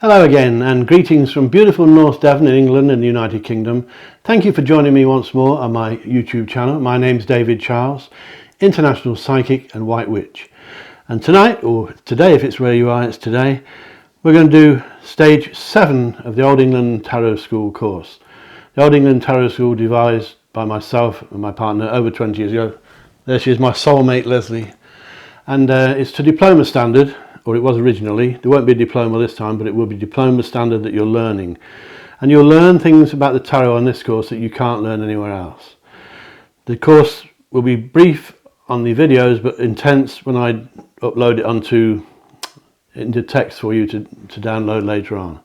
Hello again, and greetings from beautiful North Devon in England and the United Kingdom. Thank you for joining me once more on my YouTube channel. My name's David Charles, International Psychic and White Witch. And tonight, or today if it's where you are, it's today, we're going to do stage 7 of the Old England Tarot School course. The Old England Tarot School devised by myself and my partner over 20 years ago. There she is, my soulmate Leslie. And it's to diploma standard, or it was originally. There won't be a diploma this time, but it will be diploma standard that you're learning. And you'll learn things about the tarot on this course that you can't learn anywhere else. The course will be brief on the videos, but intense when I upload it into text for you to download later on.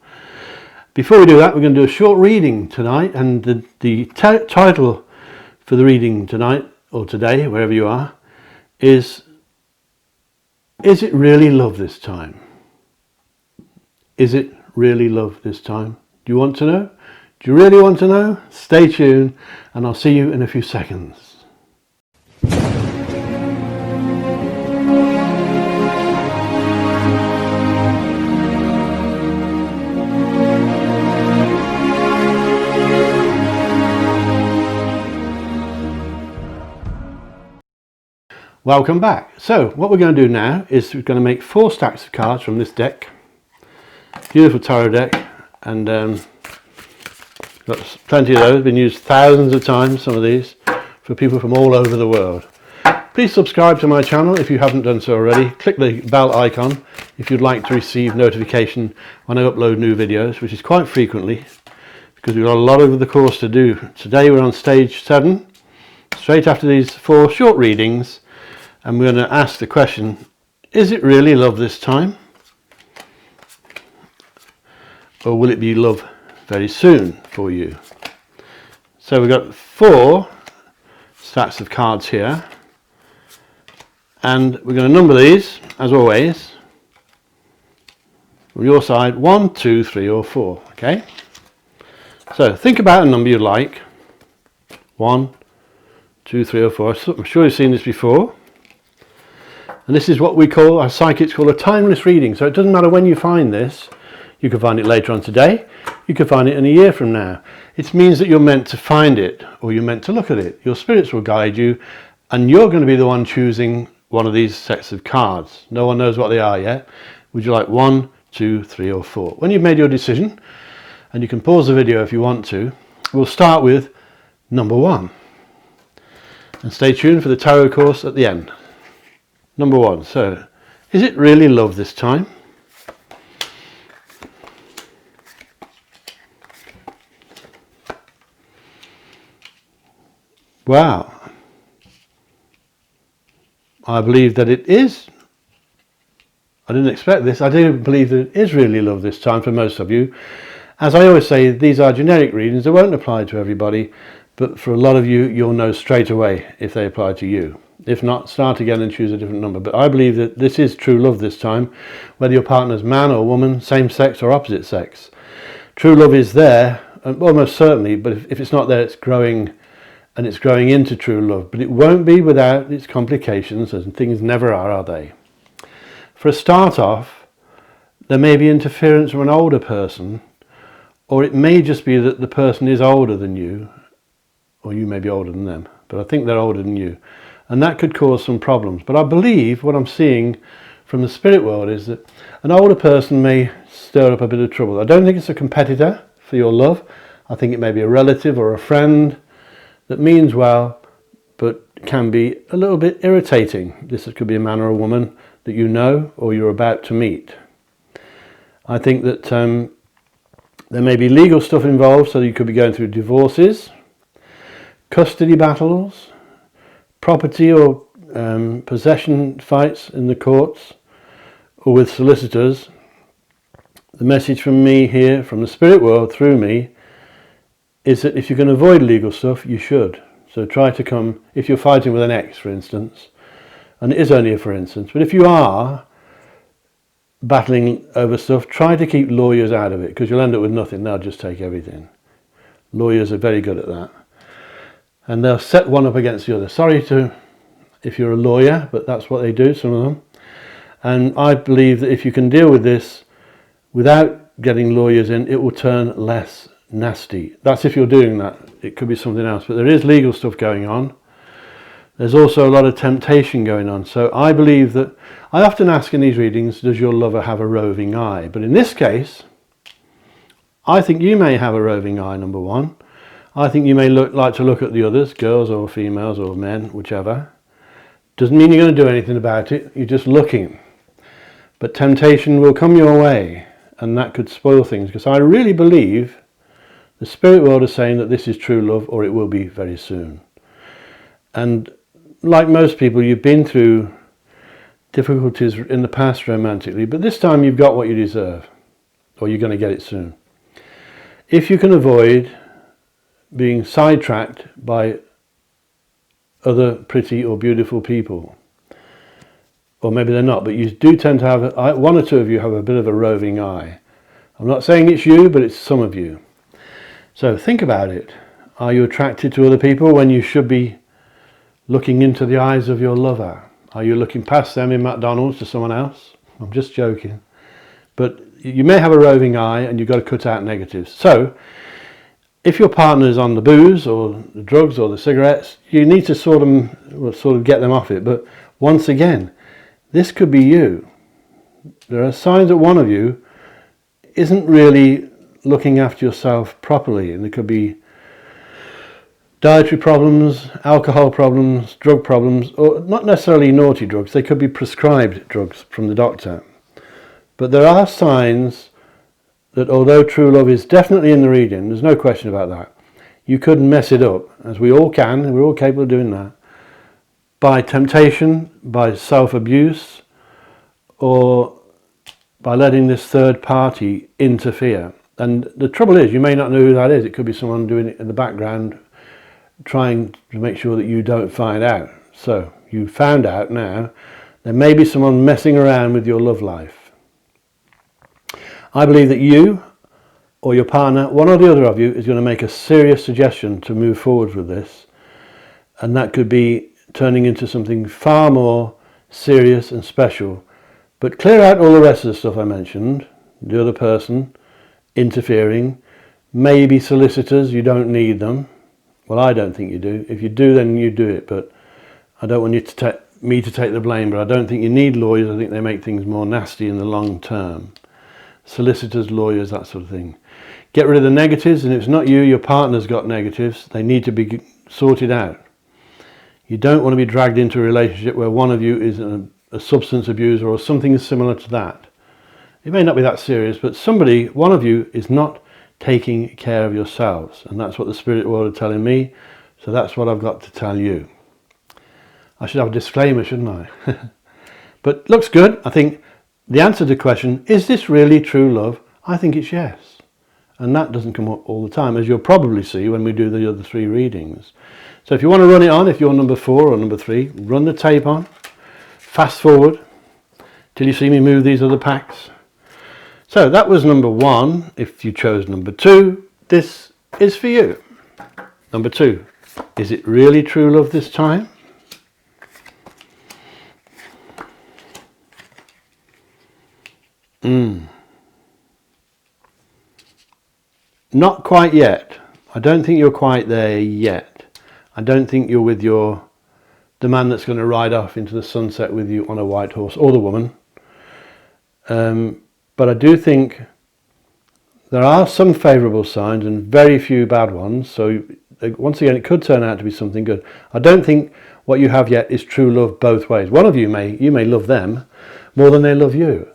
Before we do that, we're going to do a short reading tonight, and the title for the reading tonight, or today, wherever you are, is it really love this time? Is it really love this time? Do you want to know? Do you really want to know? Stay tuned and I'll see you in a few seconds. Welcome back. So what we're going to do now is we're going to make 4 stacks of cards from this deck. Beautiful tarot deck, and got plenty of those, been used thousands of times, some of these, for people from all over the world. Please subscribe to my channel if you haven't done so already. Click the bell icon if you'd like to receive notification when I upload new videos, which is quite frequently, because we've got a lot of the course to do. Today we're on stage 7, straight after these 4 short readings. And we're going to ask the question, is it really love this time? Or will it be love very soon for you? So we've got 4 stacks of cards here. And we're going to number these, as always, from your side, 1, 2, 3 or 4, okay? So think about a number you like. 1, 2, 3 or 4. I'm sure you've seen this before. And this is what we call, our psychics call, a timeless reading. So it doesn't matter when you find this. You can find it later on today. You can find it in a year from now. It means that you're meant to find it, or you're meant to look at it. Your spirits will guide you, and you're going to be the one choosing one of these sets of cards. No one knows what they are yet. Would you like 1, 2, 3 or 4? When you've made your decision, and you can pause the video if you want to, we'll start with number 1. And stay tuned for the tarot course at the end. Number 1, so, is it really love this time? Wow. I believe that it is. I didn't expect this. I do believe that it is really love this time for most of you. As I always say, these are generic readings. They won't apply to everybody, but for a lot of you, you'll know straight away if they apply to you. If not, start again and choose a different number. But I believe that this is true love this time, whether your partner's man or woman, same sex or opposite sex. True love is there, almost certainly, but if it's not there, it's growing, and it's growing into true love. But it won't be without its complications, and things never are they? For a start off, there may be interference from an older person, or it may just be that the person is older than you, or you may be older than them, but I think they're older than you. And that could cause some problems. But I believe what I'm seeing from the spirit world is that an older person may stir up a bit of trouble. I don't think it's a competitor for your love. I think it may be a relative or a friend that means well, but can be a little bit irritating. This could be a man or a woman that you know or you're about to meet. I think that there may be legal stuff involved, so you could be going through divorces, custody battles, property or possession fights in the courts or with solicitors. The message from me here, from the spirit world through me, is that if you can avoid legal stuff, you should. So try to come, if you're fighting with an ex, for instance, and it is only a for instance, but if you are battling over stuff, try to keep lawyers out of it, because you'll end up with nothing. They'll just take everything. Lawyers are very good at that. And they'll set one up against the other. Sorry if you're a lawyer, but that's what they do, some of them. And I believe that if you can deal with this without getting lawyers in, it will turn less nasty. That's if you're doing that. It could be something else, but there is legal stuff going on. There's also a lot of temptation going on. So I believe that, I often ask in these readings, does your lover have a roving eye? But in this case, I think you may have a roving eye, number one. I think you may like to look at the others, girls or females or men, whichever. Doesn't mean you're going to do anything about it, you're just looking. But temptation will come your way, and that could spoil things, because I really believe the spirit world is saying that this is true love, or it will be very soon. And like most people, you've been through difficulties in the past romantically, but this time you've got what you deserve, or you're going to get it soon. If you can avoid being sidetracked by other pretty or beautiful people, or maybe they're not, but you do tend to have, one or two of you have a bit of a roving eye. I'm not saying it's you, but it's some of you. So think about it. Are you attracted to other people when you should be looking into the eyes of your lover? Are you looking past them in McDonald's to someone else? I'm just joking. But you may have a roving eye, and you've got to cut out negatives. So if your partner is on the booze or the drugs or the cigarettes, you need to sort of get them off it. But once again, this could be you. There are signs that one of you isn't really looking after yourself properly, and there could be dietary problems, alcohol problems, drug problems, or not necessarily naughty drugs. They could be prescribed drugs from the doctor. But there are signs that although true love is definitely in the reading, there's no question about that, you could mess it up, as we all can, and we're all capable of doing that, by temptation, by self-abuse, or by letting this third party interfere. And the trouble is, you may not know who that is. It could be someone doing it in the background, trying to make sure that you don't find out. So you found out now. There may be someone messing around with your love life. I believe that you or your partner, one or the other of you, is going to make a serious suggestion to move forward with this, and that could be turning into something far more serious and special. But clear out all the rest of the stuff I mentioned, the other person interfering, maybe solicitors, you don't need them. Well, I don't think you do. If you do, then you do it, but I don't want you to me to take the blame, but I don't think you need lawyers. I think they make things more nasty in the long term. Solicitors, lawyers, that sort of thing. Get rid of the negatives, and if it's not you, your partner's got negatives, they need to be sorted out. You don't want to be dragged into a relationship where one of you is a substance abuser or something similar to that. It may not be that serious, but one of you is not taking care of yourselves, and that's what the spirit world are telling me, so that's what I've got to tell you. I should have a disclaimer, shouldn't I? But looks good. I think the answer to the question, is this really true love? I think it's yes. And that doesn't come up all the time, as you'll probably see when we do the other three readings. So if you want to run it on, if you're number 4 or number 3, run the tape on, fast forward till you see me move these other packs. So that was number 1. If you chose number 2, this is for you. Number 2, is it really true love this time? Not quite yet. I don't think you're quite there yet. I don't think you're with the man that's going to ride off into the sunset with you on a white horse, or the woman. But I do think there are some favourable signs and very few bad ones. So once again, it could turn out to be something good. I don't think what you have yet is true love both ways. One of you may love them more than they love you,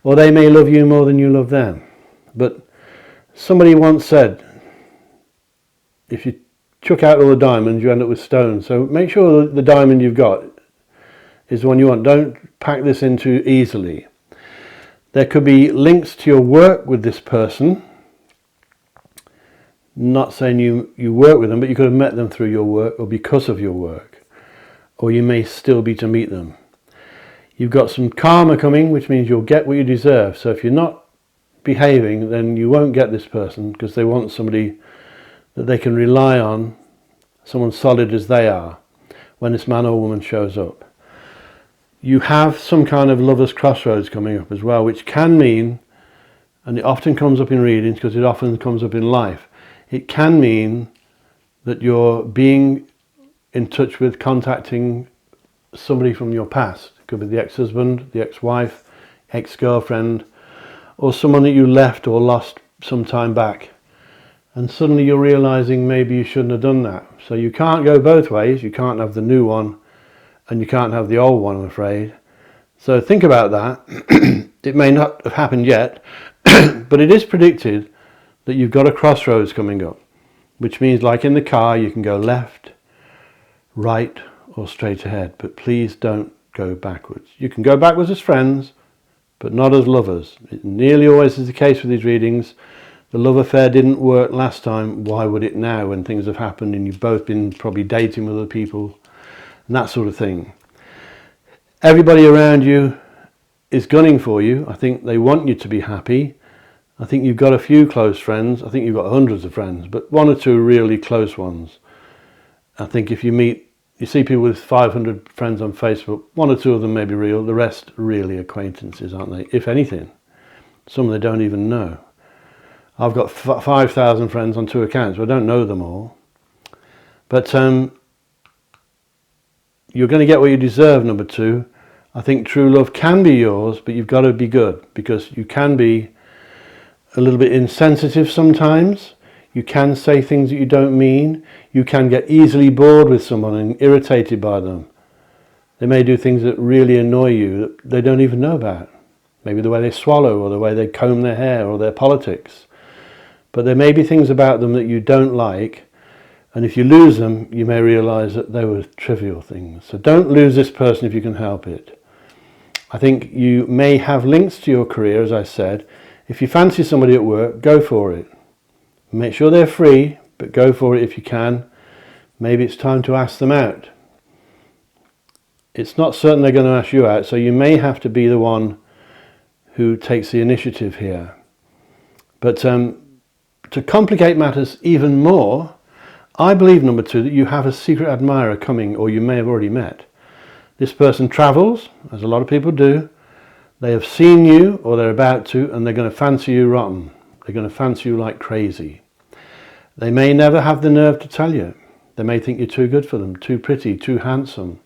or they may love you more than you love them. But somebody once said, if you chuck out all the diamonds, you end up with stones. So make sure that the diamond you've got is the one you want. Don't pack this in too easily. There could be links to your work with this person. Not saying you work with them, but you could have met them through your work or because of your work. Or you may still be to meet them. You've got some karma coming, which means you'll get what you deserve. So if you're not behaving, then you won't get this person, because they want somebody that they can rely on, someone solid as they are, when this man or woman shows up. You have some kind of lover's crossroads coming up as well, which can mean and it often comes up in readings because it often comes up in life. It can mean that you're being in touch with contacting somebody from your past. It could be the ex-husband, the ex-wife, ex-girlfriend, or someone that you left or lost some time back. And suddenly you're realizing maybe you shouldn't have done that. So you can't go both ways. You can't have the new one and you can't have the old one, I'm afraid. So think about that. It may not have happened yet, but it is predicted that you've got a crossroads coming up, which means, like in the car, you can go left, right, or straight ahead, but please don't go backwards. You can go backwards as friends, but not as lovers. It nearly always is the case with these readings. The love affair didn't work last time. Why would it now, when things have happened and you've both been probably dating with other people and that sort of thing? Everybody around you is gunning for you. I think they want you to be happy. I think you've got a few close friends. I think you've got hundreds of friends, but one or two really close ones. I think if you see people with 500 friends on Facebook, one or two of them may be real, the rest really acquaintances, aren't they? If anything, some they don't even know. I've got 5,000 friends on 2 accounts, but I don't know them all. But you're going to get what you deserve, number 2. I think true love can be yours, but you've got to be good, because you can be a little bit insensitive sometimes. You can say things that you don't mean. You can get easily bored with someone and irritated by them. They may do things that really annoy you that they don't even know about. Maybe the way they swallow, or the way they comb their hair, or their politics. But there may be things about them that you don't like, and if you lose them, you may realise that they were trivial things. So don't lose this person if you can help it. I think you may have links to your career, as I said. If you fancy somebody at work, go for it. Make sure they're free, but go for it if you can. Maybe it's time to ask them out. It's not certain they're going to ask you out, so you may have to be the one who takes the initiative here. But to complicate matters even more, I believe, number 2, that you have a secret admirer coming, or you may have already met. This person travels, as a lot of people do. They have seen you, or they're about to, and they're going to fancy you rotten. They're going to fancy you like crazy. They may never have the nerve to tell you. They may think you're too good for them, too pretty, too handsome.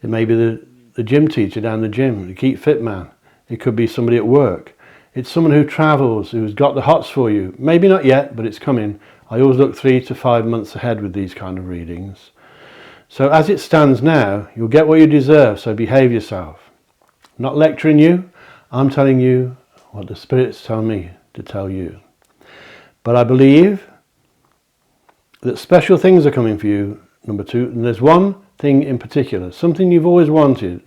It may be the gym teacher down the gym, the Keep Fit man. It could be somebody at work. It's someone who travels, who's got the hots for you. Maybe not yet, but it's coming. I always look 3 to 5 months ahead with these kind of readings. So as it stands now, you'll get what you deserve, so behave yourself. I'm not lecturing you, I'm telling you what the spirits tell me to tell you. But I believe that special things are coming for you, number 2, and there's one thing in particular, something you've always wanted.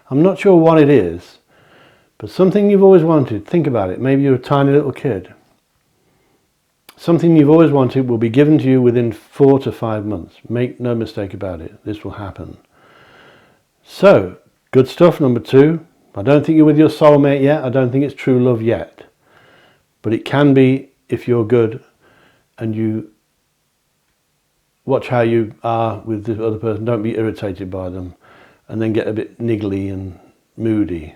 I'm not sure what it is, but something you've always wanted. Think about it. Maybe you're a tiny little kid. Something you've always wanted will be given to you within 4 to 5 months. Make no mistake about it. This will happen. So, good stuff, number 2. I don't think you're with your soulmate yet. I don't think it's true love yet. But it can be if you're good and you watch how you are with the other person. Don't be irritated by them and then get a bit niggly and moody.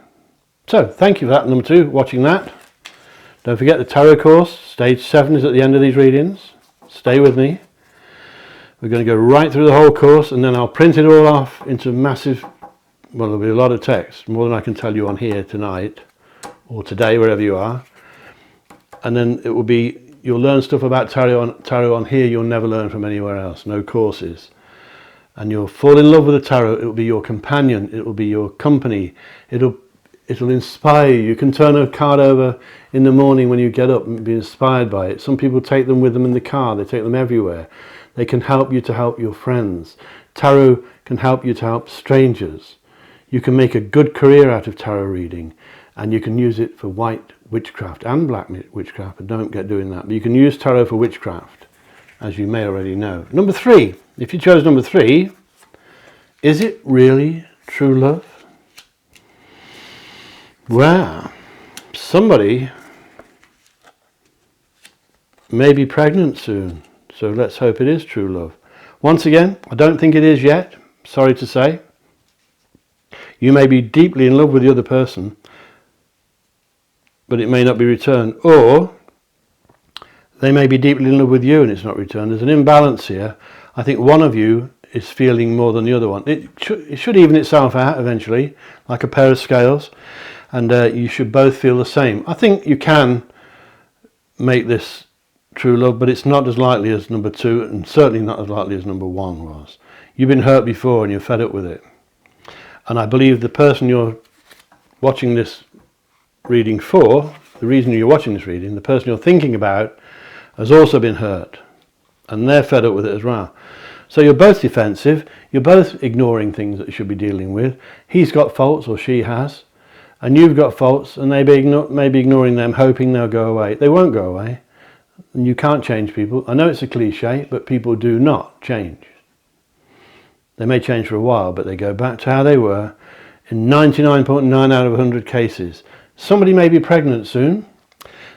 So, thank you for that, number 2, watching that. Don't forget the tarot course, stage 7 is at the end of these readings. Stay with me. We're going to go right through the whole course, and then I'll print it all off into massive, well, there'll be a lot of text, more than I can tell you on here tonight, or today, wherever you are. And then it will be, you'll learn stuff about tarot on here you'll never learn from anywhere else, no courses. And you'll fall in love with the tarot. It will be your companion, it will be your company, it'll inspire you. You can turn a card over in the morning when you get up and be inspired by it. Some people take them with them in the car. They take them everywhere. They can help you to help your friends. Tarot can help you to help strangers. You can make a good career out of tarot reading, and you can use it for white witchcraft and black witchcraft, but don't get doing that. But you can use tarot for witchcraft, as you may already know. Number 3, if you chose number 3, is it really true love? Well, somebody may be pregnant soon, so let's hope it is true love. Once again, I don't think it is yet, sorry to say. You may be deeply in love with the other person, but it may not be returned. Or they may be deeply in love with you and it's not returned. There's an imbalance here. I think one of you is feeling more than the other one. It should even itself out eventually, like a pair of scales, and you should both feel the same. I think you can make this true love, but it's not as likely as number 2, and certainly not as likely as number 1 was. You've been hurt before and you're fed up with it. And I believe the person you're watching this reading for, the reason you're watching this reading, the person you're thinking about, has also been hurt. And they're fed up with it as well. So you're both defensive, you're both ignoring things that you should be dealing with. He's got faults, or she has, and you've got faults, and they may be ignoring them, hoping they'll go away. They won't go away. And you can't change people. I know it's a cliche, but people do not change. They may change for a while, but they go back to how they were in 99.9 out of 100 cases. Somebody may be pregnant soon,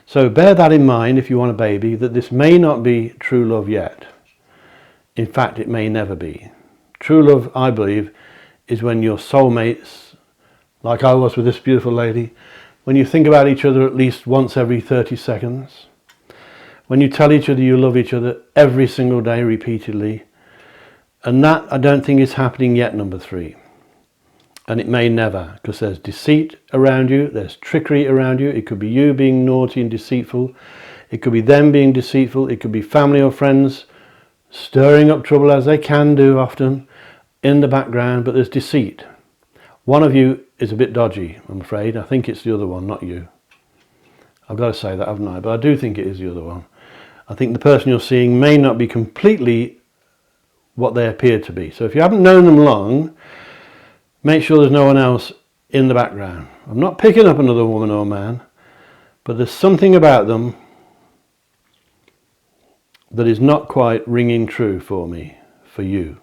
so bear that in mind if you want a baby, that this may not be true love yet. In fact, it may never be. True love, I believe, is when you're soulmates, like I was with this beautiful lady, when you think about each other at least once every 30 seconds, when you tell each other you love each other every single day repeatedly. And that, I don't think, is happening yet, number 3. And it may never, because there's deceit around you, there's trickery around you. It could be you being naughty and deceitful. It could be them being deceitful. It could be family or friends stirring up trouble, as they can do often, in the background, but there's deceit. One of you is a bit dodgy, I'm afraid. I think it's the other one, not you. I've got to say that, haven't I? But I do think it is the other one. I think the person you're seeing may not be completely what they appear to be. So if you haven't known them long, make sure there's no one else in the background. I'm not picking up another woman or man, but there's something about them that is not quite ringing true for me, for you.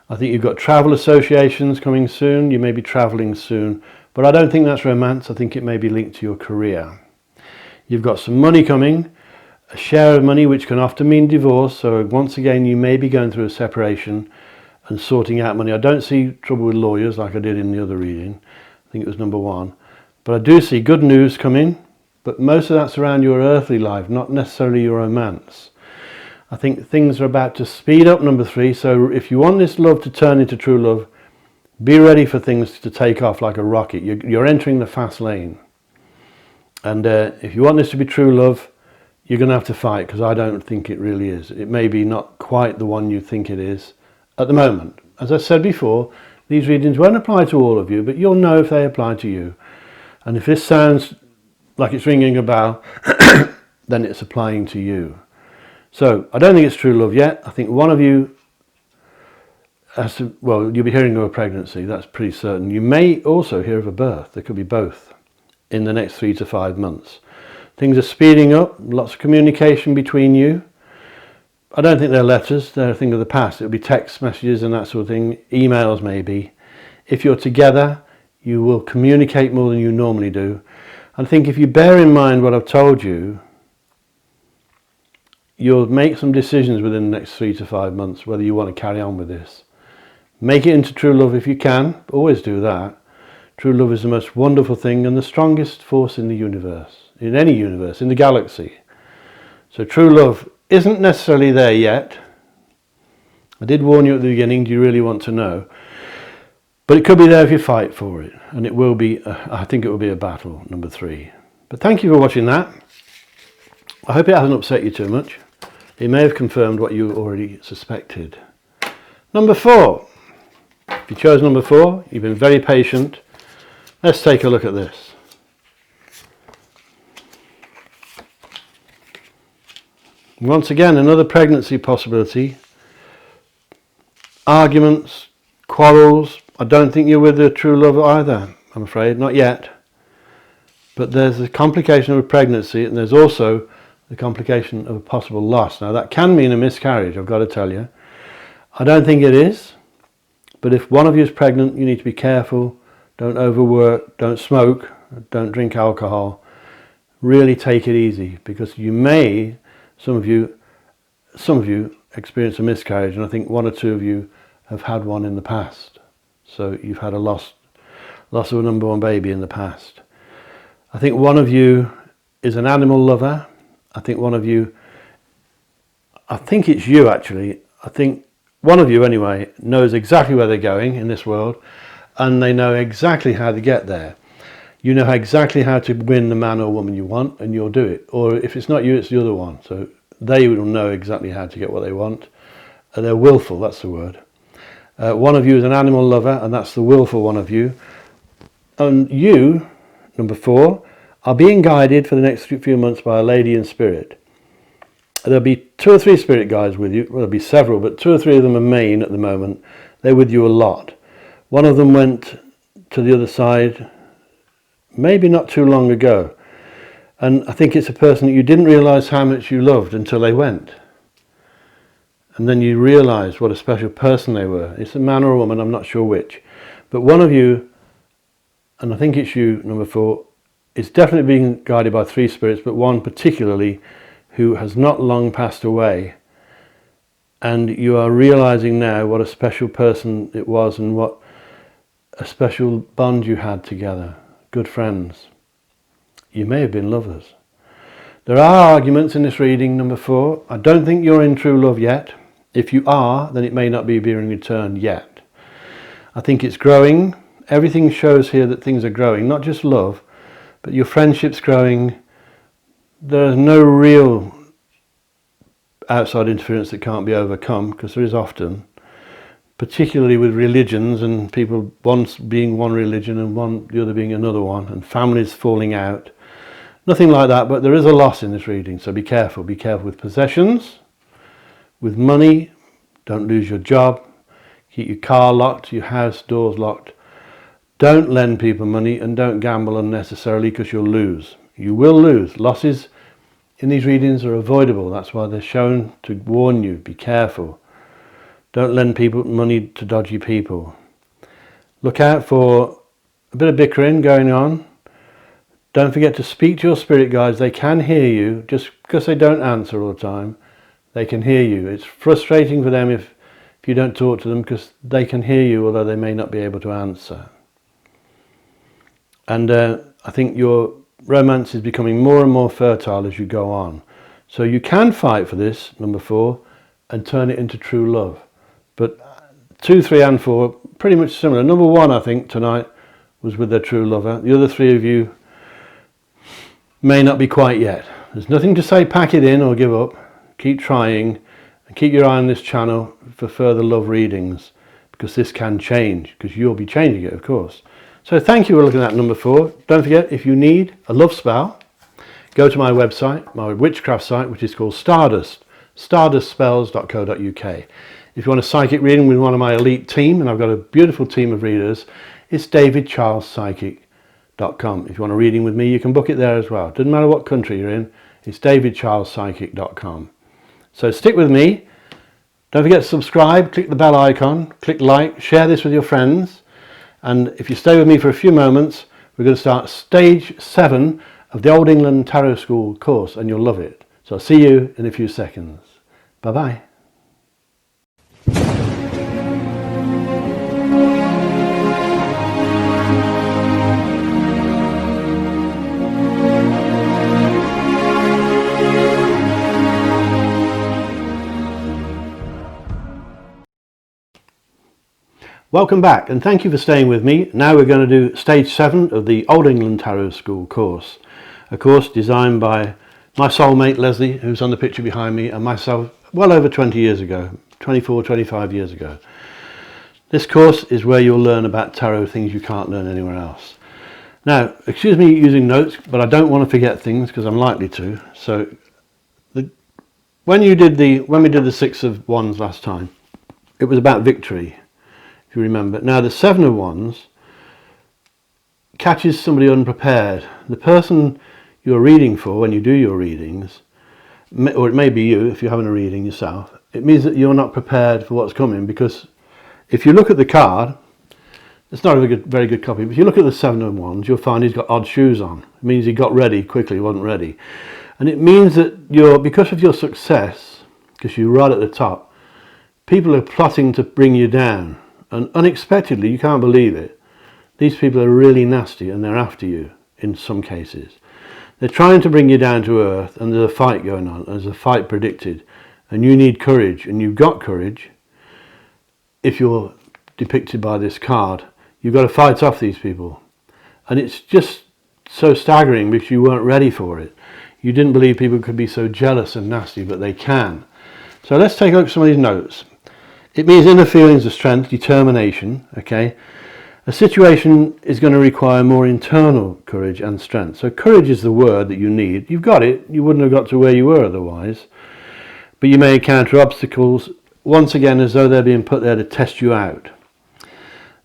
I think you've got travel associations coming soon. You may be travelling soon, but I don't think that's romance. I think it may be linked to your career. You've got some money coming, a share of money, which can often mean divorce. So once again, you may be going through a separation and sorting out money. I don't see trouble with lawyers like I did in the other reading. I think it was number 1. But I do see good news coming, but most of that's around your earthly life, not necessarily your romance. I think things are about to speed up, number 3. So if you want this love to turn into true love, be ready for things to take off like a rocket. You're entering the fast lane. And if you want this to be true love, you're going to have to fight, because I don't think it really is. It may be not quite the one you think it is at the moment. As I said before, these readings won't apply to all of you, but you'll know if they apply to you. And if this sounds like it's ringing a bell, then it's applying to you. So I don't think it's true love yet. I think one of you has to, well, you'll be hearing of a pregnancy, that's pretty certain. You may also hear of a birth. There could be both in the next 3 to 5 months. Things are speeding up, lots of communication between you. I don't think they're letters, they're a thing of the past. It'll be text messages and that sort of thing, emails maybe. If you're together, you will communicate more than you normally do. I think if you bear in mind what I've told you, you'll make some decisions within the next 3 to 5 months whether you want to carry on with this. Make it into true love if you can, always do that. True love is the most wonderful thing and the strongest force in the universe, in any universe, in the galaxy. So true love isn't necessarily there yet. I did warn you at the beginning, do you really want to know? But it could be there if you fight for it. And it will be, I think it will be a battle, number 3. But thank you for watching that. I hope it hasn't upset you too much. It may have confirmed what you already suspected. Number 4. If you chose number 4, you've been very patient. Let's take a look at this. Once again, another pregnancy possibility. Arguments, quarrels. I don't think you're with a true love either, I'm afraid, not yet. But there's the complication of a pregnancy, and there's also the complication of a possible loss. Now that can mean a miscarriage, I've got to tell you. I don't think it is, but if one of you is pregnant, you need to be careful. Don't overwork, don't smoke, don't drink alcohol. Really take it easy, because you may, some of you experience a miscarriage, and I think 1 or 2 of you have had one in the past. So you've had a loss of a number 1 baby in the past. I think one of you is an animal lover. I think one of you, I think it's you actually, I think one of you anyway knows exactly where they're going in this world, and they know exactly how to get there. You know exactly how to win the man or woman you want, and you'll do it. Or if it's not you, it's the other one. So they will know exactly how to get what they want. They're willful, that's the word. One of you is an animal lover, and that's the willful one of you. And you, number 4, are being guided for the next few months by a lady in spirit. There'll be 2 or 3 spirit guides with you. Well, there'll be several, but 2 or 3 of them are main at the moment. They're with you a lot. One of them went to the other side maybe not too long ago. And I think it's a person that you didn't realise how much you loved until they went. And then you realise what a special person they were. It's a man or a woman, I'm not sure which. But one of you, and I think it's you, number 4, is definitely being guided by 3 spirits, but one particularly who has not long passed away. And you are realising now what a special person it was and what a special bond you had together. Good friends. You may have been lovers. There are arguments in this reading, number 4. I don't think you're in true love yet. If you are, then it may not be being returned yet. I think it's growing. Everything shows here that things are growing, not just love, but your friendship's growing. There's no real outside interference that can't be overcome, because there is often, particularly with religions and people once being one religion and the other being another one, and families falling out. Nothing like that, but there is a loss in this reading, so be careful. Be careful with possessions, with money. Don't lose your job. Keep your car locked, your house doors locked. Don't lend people money, and don't gamble unnecessarily, because you'll lose. You will lose. Losses in these readings are avoidable. That's why they're shown to warn you. Be careful. Don't lend people money to dodgy people. Look out for a bit of bickering going on. Don't forget to speak to your spirit guides. They can hear you. Just because they don't answer all the time, they can hear you. It's frustrating for them if you don't talk to them, because they can hear you although they may not be able to answer. And I think your romance is becoming more and more fertile as you go on. So you can fight for this, number 4, and turn it into true love. But 2, 3 and 4, pretty much similar. Number 1, I think, tonight was with their true lover. The other 3 of you may not be quite yet. There's nothing to say pack it in or give up. Keep trying, and keep your eye on this channel for further love readings, because this can change, because you'll be changing it, of course. So thank you for looking at number 4. Don't forget, if you need a love spell, go to my website, my witchcraft site, which is called Stardust, stardustspells.co.uk. If you want a psychic reading with one of my elite team, and I've got a beautiful team of readers, it's davidcharlespsychic.com. If you want a reading with me, you can book it there as well. Doesn't matter what country you're in, it's davidcharlespsychic.com. So stick with me. Don't forget to subscribe, click the bell icon, click like, share this with your friends. And if you stay with me for a few moments, we're going to start stage 7 of the Old England Tarot School course, and you'll love it. So I'll see you in a few seconds. Bye-bye. Welcome back, and thank you for staying with me. Now we're going to do stage 7 of the Old England Tarot School course. A course designed by my soulmate Leslie, who's on the picture behind me, and myself well over 20 years ago, 24, 25 years ago. This course is where you'll learn about tarot things you can't learn anywhere else. Now, excuse me using notes, but I don't want to forget things, because I'm likely to. So when we did the 6 of Wands last time, it was about victory, if you remember. Now the 7 of Wands catches somebody unprepared. The person you're reading for, when you do your readings, or it may be you if you're having a reading yourself, it means that you're not prepared for what's coming, because if you look at the card, it's not a very good copy, but if you look at the 7 of Wands, you'll find he's got odd shoes on. It means he got ready quickly, he wasn't ready. And it means that because of your success, because you're right at the top, people are plotting to bring you down. And unexpectedly, you can't believe it, these people are really nasty and they're after you in some cases. They're trying to bring you down to earth, and there's a fight going on. There's a fight predicted, and you need courage, and you've got courage. If you're depicted by this card, you've got to fight off these people. And it's just so staggering because you weren't ready for it. You didn't believe people could be so jealous and nasty, but they can. So let's take a look at some of these notes. It means inner feelings of strength, determination, okay? A situation is going to require more internal courage and strength. So courage is the word that you need. You've got it. You wouldn't have got to where you were otherwise. But you may encounter obstacles, once again, as though they're being put there to test you out.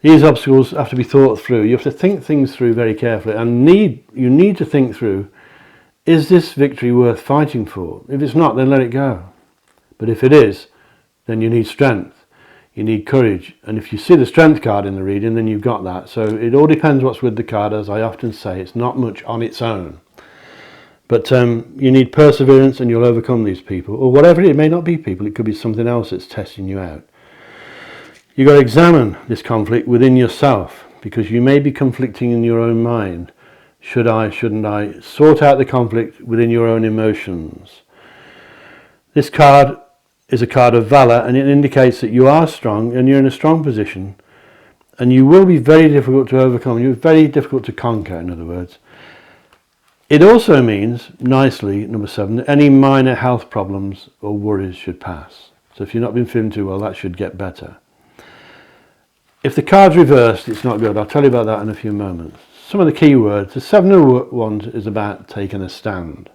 These obstacles have to be thought through. You have to think things through very carefully, and you need to think through, is this victory worth fighting for? If it's not, then let it go. But if it is, then you need strength. You need courage. And if you see the strength card in the reading, then you've got that. So it all depends what's with the card. As I often say, it's not much on its own. But you need perseverance, and you'll overcome these people. Or whatever it may not be people. It could be something else that's testing you out. You've got to examine this conflict within yourself, because you may be conflicting in your own mind. Should I, shouldn't I? Sort out the conflict within your own emotions. This card is a card of valour, and it indicates that you are strong and you're in a strong position, and you will be very difficult to overcome. You're very difficult to conquer, in other words. It also means, nicely, number 7, that any minor health problems or worries should pass. So if you've not been feeling too well, that should get better. If the card's reversed, it's not good. I'll tell you about that in a few moments. Some of the key words. The 7 of Wands is about taking a stand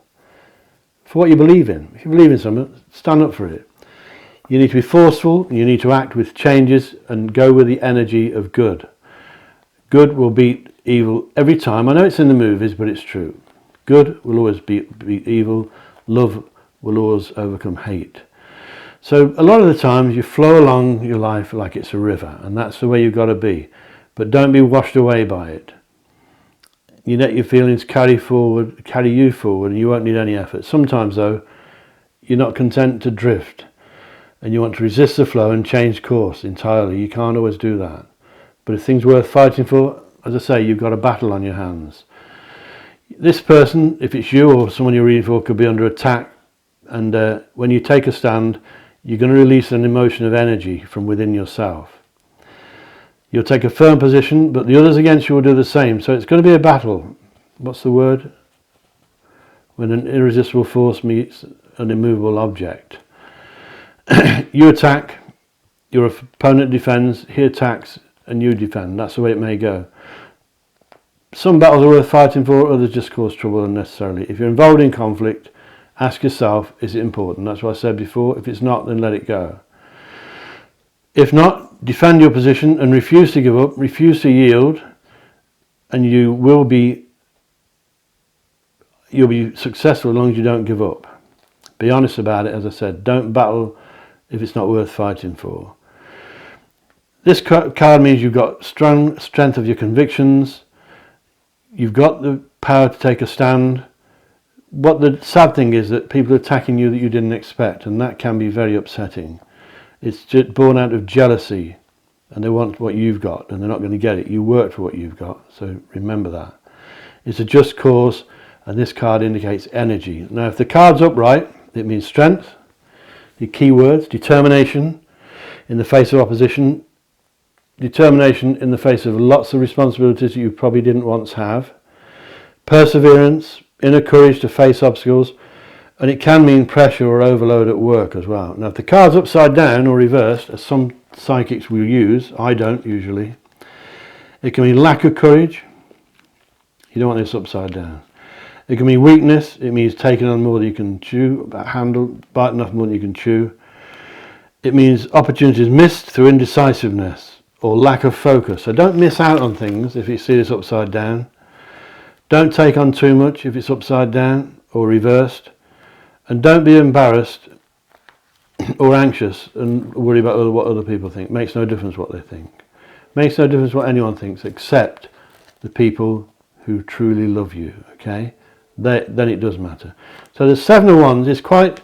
for what you believe in. If you believe in something, stand up for it. You need to be forceful, and you need to act with changes and go with the energy of good. Good will beat evil every time. I know it's in the movies, but it's true. Good will always beat evil. Love will always overcome hate. So a lot of the times you flow along your life like it's a river, and that's the way you've got to be. But don't be washed away by it. You let your feelings carry you forward, and you won't need any effort. Sometimes, though, you're not content to drift, and you want to resist the flow and change course entirely. You can't always do that. But if things are worth fighting for, as I say, you've got a battle on your hands. This person, if it's you or someone you're reading for, could be under attack, and when you take a stand, you're going to release an emotion of energy from within yourself. You'll take a firm position, but the others against you will do the same. So it's going to be a battle. What's the word? When an irresistible force meets an immovable object. You attack, your opponent defends, he attacks, and you defend. That's the way it may go. Some battles are worth fighting for, others just cause trouble unnecessarily. If you're involved in conflict, ask yourself, is it important? That's what I said before. If it's not, then let it go. If not, defend your position and refuse to give up, refuse to yield, and you'll be successful as long as you don't give up. Be honest about it, as I said. Don't battle if it's not worth fighting for. This card means you've got strong strength of your convictions. You've got the power to take a stand. What the sad thing is that people are attacking you that you didn't expect, and that can be very upsetting. It's just born out of jealousy, and they want what you've got, and they're not going to get it. You worked for what you've got, so remember that. It's a just cause, and this card indicates energy. Now, if the card's upright, it means strength. The key words: determination in the face of opposition, determination in the face of lots of responsibilities that you probably didn't once have, perseverance, inner courage to face obstacles, and it can mean pressure or overload at work as well. Now, if the card's upside down or reversed, as some psychics will use, I don't usually, it can mean lack of courage. You don't want this upside down. It can mean weakness. It means taking on more than you can chew, biting off more than you can chew. It means opportunities missed through indecisiveness or lack of focus. So don't miss out on things if you see this upside down. Don't take on too much if it's upside down or reversed. And don't be embarrassed or anxious and worry about what other people think. Makes no difference what they think. Makes no difference what anyone thinks except the people who truly love you, okay? Then it does matter. So the 7 of Wands is quite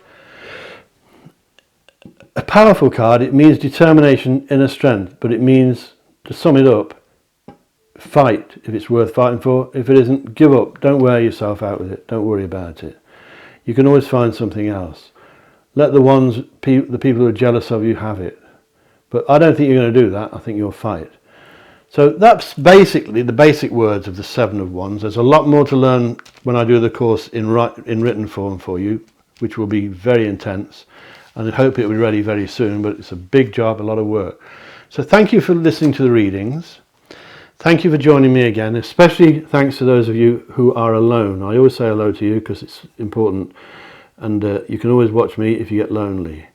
a powerful card. It means determination, inner strength, but it means, to sum it up, fight if it's worth fighting for. If it isn't, give up. Don't wear yourself out with it. Don't worry about it. You can always find something else. Let the people who are jealous of you have it. But I don't think you're going to do that. I think you'll fight. So that's basically the basic words of the Seven of Wands. There's a lot more to learn when I do the course in written form for you, which will be very intense. And I hope it will be ready very soon, but it's a big job, a lot of work. So thank you for listening to the readings. Thank you for joining me again, especially thanks to those of you who are alone. I always say hello to you because it's important, and you can always watch me if you get lonely.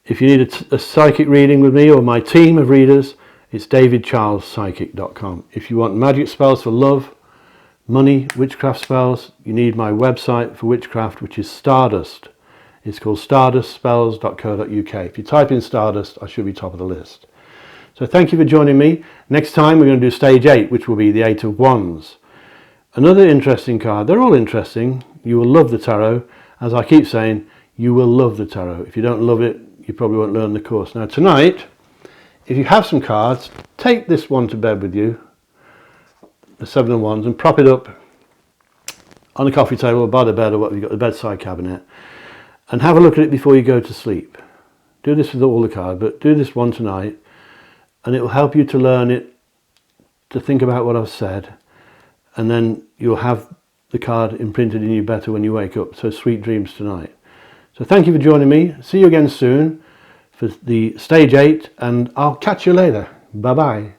If you need a psychic reading with me or my team of readers, it's davidcharlespsychic.com. If you want magic spells for love, money, witchcraft spells, you need my website for witchcraft, which is Stardust. It's called stardustspells.co.uk. If you type in Stardust, I should be top of the list. So thank you for joining me. Next time we're going to do stage 8, which will be the 8 of Wands. Another interesting card. They're all interesting. You will love the tarot. As I keep saying, you will love the tarot. If you don't love it, you probably won't learn the course. Now tonight, if you have some cards, take this one to bed with you, the Seven of Wands, and prop it up on the coffee table or by the bed or whatever you've got, the bedside cabinet, and have a look at it before you go to sleep. Do this with all the cards, but do this one tonight, and it will help you to learn it, to think about what I've said, and then you'll have the card imprinted in you better when you wake up. So sweet dreams tonight. So thank you for joining me. See you again soon for the stage 8, and I'll catch you later. Bye bye.